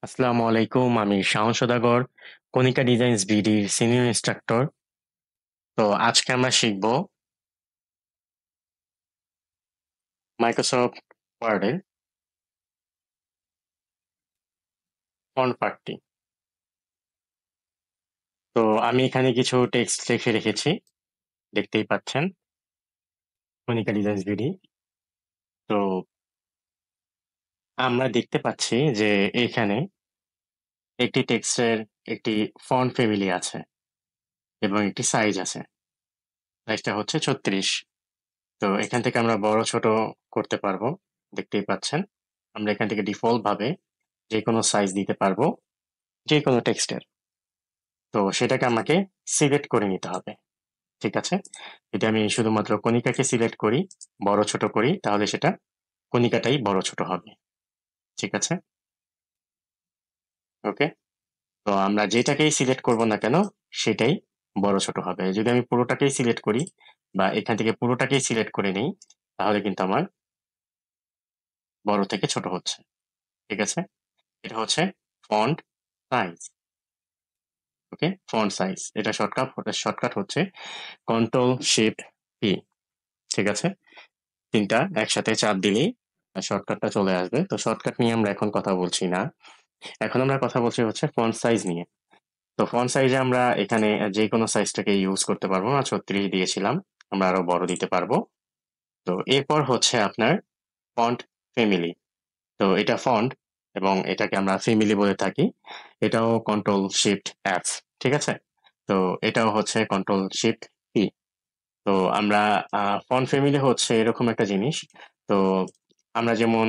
আসসালামু আলাইকুম, আমি শাওন সওদাগর, কনিকা ডিজাইনস বিডির সিনিয়র ইনস্ট্রাক্টর। তো আজকে আমরা শিখব মাইক্রোসফট ওয়ার্ডের ফন্ট পার্টটি। তো আমি এখানে কিছু টেক্সট লিখে রেখেছি, দেখতেই পাচ্ছেন, কনিকা ডিজাইনস বিডি। তো আমরা দেখতে পাচ্ছি যে এখানে একটি টেক্সটের একটি ফন্ট ফ্যামিলি আছে এবং একটি সাইজ আছে। সাইজটা হচ্ছে 36। তো এখান থেকে আমরা বড় ছোট করতে পারবো, দেখতেই পাচ্ছেন। আমরা এখান থেকে ডিফল্ট ভাবে যে কোনো সাইজ দিতে পারবো যে কোনো টেক্সটের। তো সেটাকে আমাকে সিলেক্ট করে নিতে হবে, ঠিক আছে? যদি আমি শুধুমাত্র কণিকাকে সিলেক্ট করি, বড় ছোট করি, তাহলে সেটা কণিকাটাই বড় ছোট হবে, ঠিক আছে? ওকে, তো আমরা যেটাকেই সিলেক্ট করব না কেন সেটাই বড় ছোট হবে। যদি আমি পুরোটাকেই সিলেক্ট করি বা এখান থেকে পুরোটাকেই সিলেক্ট করে নিই, তাহলে কিন্তু আমার বড় থেকে ছোট হচ্ছে, ঠিক আছে? এটা হচ্ছে ফন্ট সাইজ। ওকে, ফন্ট সাইজ, এটা শর্টকাট হচ্ছে কন্ট্রোল শিফট পি, ঠিক আছে? তিনটা একসাথে চাপ দিলেই শর্টকাটটা চলে আসবে। তো শর্টকাট নিয়ে আমরা এখন কথা বলছি না, এখন আমরা কথা বলছি হচ্ছে ফন্ট সাইজ নিয়ে। তো ফন্ট সাইজে আমরা এখানে যে কোনো সাইজটাকে ইউজ করতে পারবো না, 36 দিয়েছিলাম, আমরা আরো বড় দিতে পারবো। তো এরপর হচ্ছে আপনার ফন্ট ফ্যামিলি। তো এটা ফন্ট এবং এটাকে আমরা ফ্যামিলি বলে থাকি। এটাও কন্ট্রোল শিফট এফ, ঠিক আছে? তো এটাও হচ্ছে কন্ট্রোল শিফট পি। তো আমরা ফন্ট ফ্যামিলি হচ্ছে এরকম একটা জিনিস। তো আমরা যেমন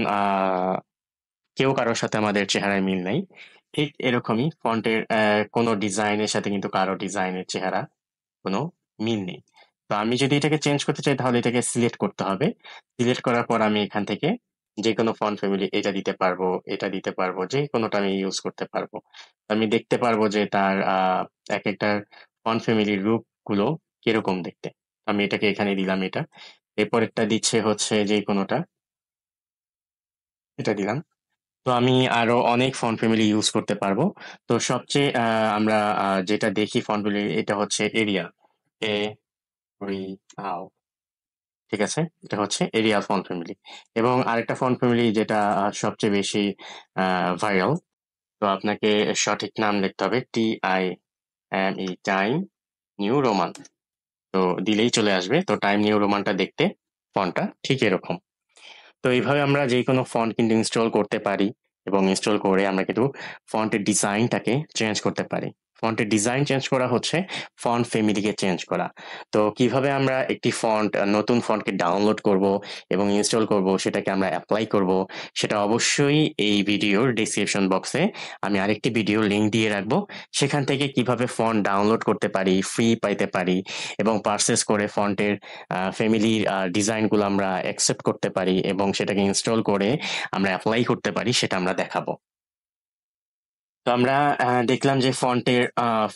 কেউ কারোর সাথে আমাদের চেহারায় মিল নাই, ঠিক এরকমই ফন্টের কোনো ডিজাইনের সাথে কিন্তু কারো ডিজাইনের চেহারা কোনো মিল নেই। তো আমি যদি এটাকে চেঞ্জ করতে চাই তাহলে এটাকে সিলেক্ট করতে হবে। সিলেক্ট করার পর আমি এখান থেকে যে কোনো ফন্ট ফ্যামিলি এটা দিতে পারবো, এটা দিতে পারবো, যে কোনোটা আমি ইউজ করতে পারবো। আমি দেখতে পারবো যে তার এক একটা ফন্ট ফ্যামিলির রূপগুলো কিরকম দেখতে। আমি এটাকে এখানে দিলাম, এটা এরপরেরটা দিচ্ছে হচ্ছে যে কোনোটা, এটা দিলাম। তো আমি আরো অনেক ফন্ট ফ্যামিলি ইউজ করতে পারবো। তো সবচেয়ে আমরা যেটা দেখি ফন্ট ফ্যামিলি, এটা হচ্ছে এরিয়া, এ রি আও, ঠিক আছে? এটা হচ্ছে এরিয়া ফন্ট ফ্যামিলি। এবং আরেকটা ফন্ট ফ্যামিলি যেটা সবচেয়ে বেশি ভাইরাল, তো আপনাকে সঠিক নাম লিখতে হবে, TIME, টাইম নিউ রোমান। তো দিলেই চলে আসবে। তো টাইম নিউ রোমানটা দেখতে ফন্টটা ঠিক এরকম। তো এইভাবে আমরা যে কোনো ফন্ট কিন্তু ইনস্টল করতে পারি এবং ইনস্টল করে আমরা কিন্তু ফন্টের ডিজাইনটাকে চেঞ্জ করতে পারি। ফন্টের ডিজাইন চেঞ্জ করা হচ্ছে ফন্ট ফ্যামিলিকে চেঞ্জ করা। তো কিভাবে আমরা একটি ফন্ট, নতুন ফন্টকে ডাউনলোড করব এবং ইনস্টল করব, সেটাকে আমরা অ্যাপ্লাই করব, সেটা অবশ্যই এই ভিডিওর ডেসক্রিপশন বক্সে আমি আরেকটি ভিডিও লিংক দিয়ে রাখবো। সেখান থেকে কিভাবে ফন্ট ডাউনলোড করতে পারি, ফ্রি পাইতে পারি এবং পারচেস করে ফন্টের ফ্যামিলির ডিজাইনগুলো আমরা অ্যাকসেপ্ট করতে পারি এবং সেটাকে ইনস্টল করে আমরা অ্যাপ্লাই করতে পারি, সেটা আমরা দেখাবো। তো আমরা দেখলাম যে ফন্টের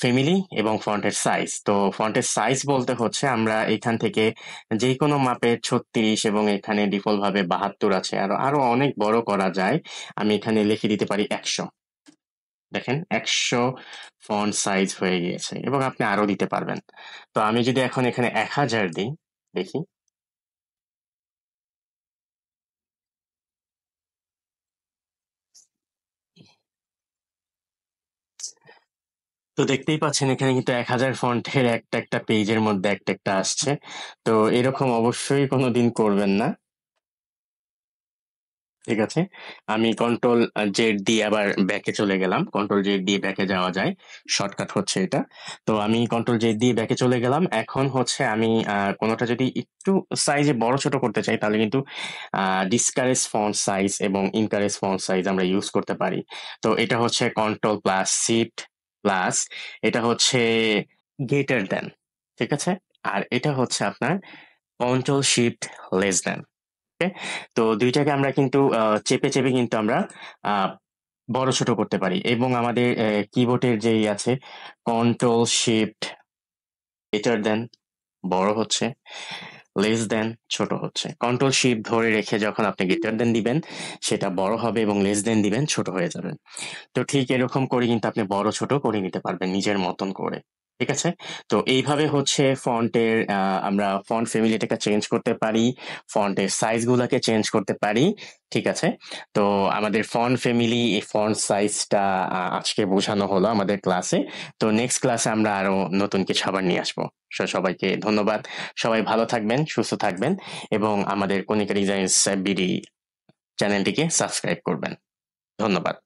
ফ্যামিলি এবং ফন্টের সাইজ। তো ফন্টের সাইজ বলতে হচ্ছে আমরা এখান থেকে যে কোনো মাপের 36 এবং এখানে ডিফল্ট ভাবে 72 আছে, আরো আরো অনেক বড় করা যায়। আমি এখানে লিখে দিতে পারি 100। দেখেন 100 ফন্ট সাইজ হয়ে গিয়েছে এবং আপনি আরো দিতে পারবেন। তো আমি যদি এখন এখানে 1000 দিই, দেখি। তো দেখতেই পাচ্ছেন এখানে কিন্তু 1000 ফন্টের একটা একটা পেজের মধ্যে একটা একটা আসছে। তো এরকম অবশ্যই কোনোদিন করবেন না, ঠিক আছে? আমি কন্ট্রোল জেড দিয়ে আবার ব্যাকে চলে গেলাম। কন্ট্রোল জেড দিয়ে ব্যাকে যাওয়া যায়, শর্টকাট হচ্ছে এটা। তো আমি কন্ট্রোল জেড দিয়ে ব্যাকে চলে গেলাম। এখন হচ্ছে আমি কোনোটা যদি একটু সাইজে বড় ছোট করতে চাই তাহলে কিন্তু ডিসকারেজ ফন্ট সাইজ এবং ইনকারেজ ফন্ট সাইজ আমরা ইউজ করতে পারি। তো এটা হচ্ছে কন্ট্রোল প্লাস শিফট প্লাস, এটা হচ্ছে গ্রেটার দেন, ঠিক আছে? আর এটা হচ্ছে আপনার কন্ট্রোল শিফট লেস দেন। ওকে, তো দুইটাকে আমরা কিন্তু চেপে চেপে কিন্তু আমরা আহ, বড় ছোট করতে পারি এবং আমাদের কিবোর্ডের যেই আছে কন্ট্রোল শিফট গ্রেটার দেন, বড় হচ্ছে, লেস দেন ছোট হচ্ছে। কন্ট্রোল শিফট ধরে রেখে যখন আপনি গ্রেটার দেন দিবেন সেটা বড় হবে এবং লেস দেন দিবেন ছোট হয়ে যাবে। তো ঠিক এরকম করে কিন্তু আপনি বড় ছোট করে নিতে পারবেন নিজের মতন করে। ঠিক আছে? তো এইভাবে হচ্ছে ফন্টের আমরা ফন্ট ফ্যামিলিটাকে চেঞ্জ করতে পারি, ফন্টের সাইজ গুলাকে চেঞ্জ করতে পারি। ঠিক আছে? তো আমাদের ফন্ট ফ্যামিলি এই ফন্ট সাইজটা আজকে বোঝানো হলো আমাদের ক্লাসে। তো নেক্সট ক্লাসে আমরা আরো নতুন কিছু আবার নিয়ে আসবো। সবাইকে ধন্যবাদ। সবাই ভালো থাকবেন, সুস্থ থাকবেন এবং আমাদের কনিকা ডিজাইনস বিডি চ্যানেলটিকে সাবস্ক্রাইব করবেন। ধন্যবাদ।